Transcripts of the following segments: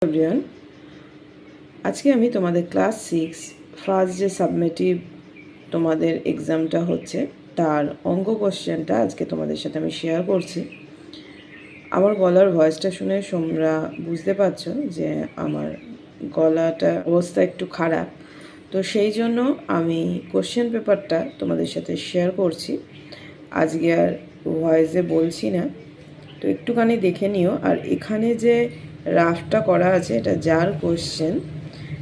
Everyone, আজকে আমি তোমাদের ক্লাস 6 ফার্স্ট যে সাবমিটিভ তোমাদের এক্সামটা হচ্ছে তার অঙ্ক কোশ্চেনটা আজকে তোমাদের সাথে আমি শেয়ার করছি। আমার গলার ভয়েসটা শুনে তোমরা বুঝতে পারছো যে আমার গলাটা অবস্থা একটু খারাপ, তো সেই জন্য আমি কোশ্চেন পেপারটা তোমাদের সাথে শেয়ার করছি। আজকে আর ভয়েসে বলছি না, তো একটুখানি দেখে নিও। আর এখানে যে রাফটা করা আছে এটা যার কোশ্চেন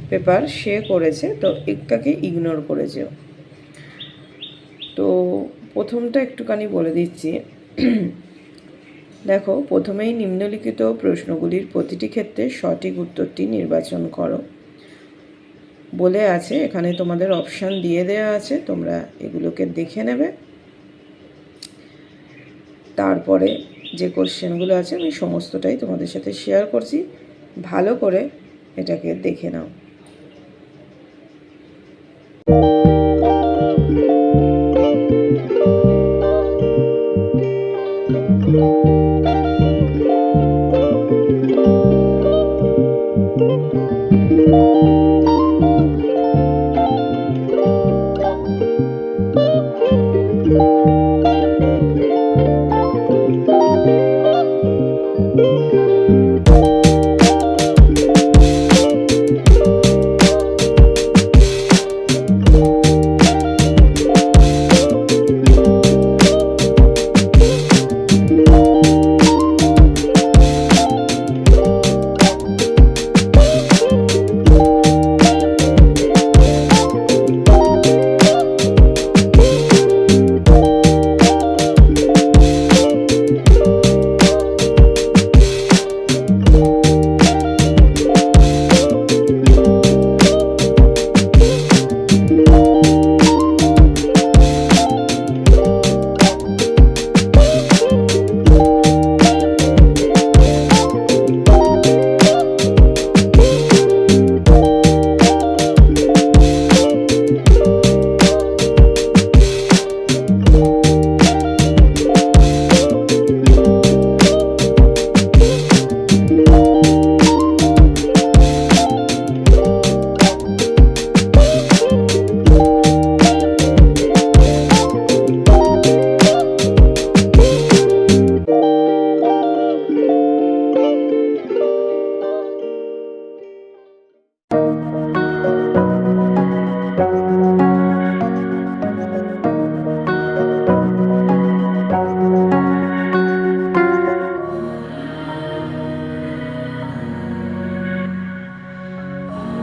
পেপার সে করেছে, তো এটাকে ইগনোর করে যেও। তো প্রথমটা একটুখানি বলে দিচ্ছি। দেখো, প্রথমেই নিম্নলিখিত প্রশ্নগুলির প্রতিটি ক্ষেত্রে সঠিক উত্তরটি নির্বাচন করো বলে আছে। এখানে তোমাদের অপশান দিয়ে দেওয়া আছে, তোমরা এগুলোকে দেখে নেবে। তারপরে যে কোশ্চেনগুলো আছে আমি সমস্তটাই তোমাদের সাথে শেয়ার করছি, ভালো করে এটাকে দেখে নাও।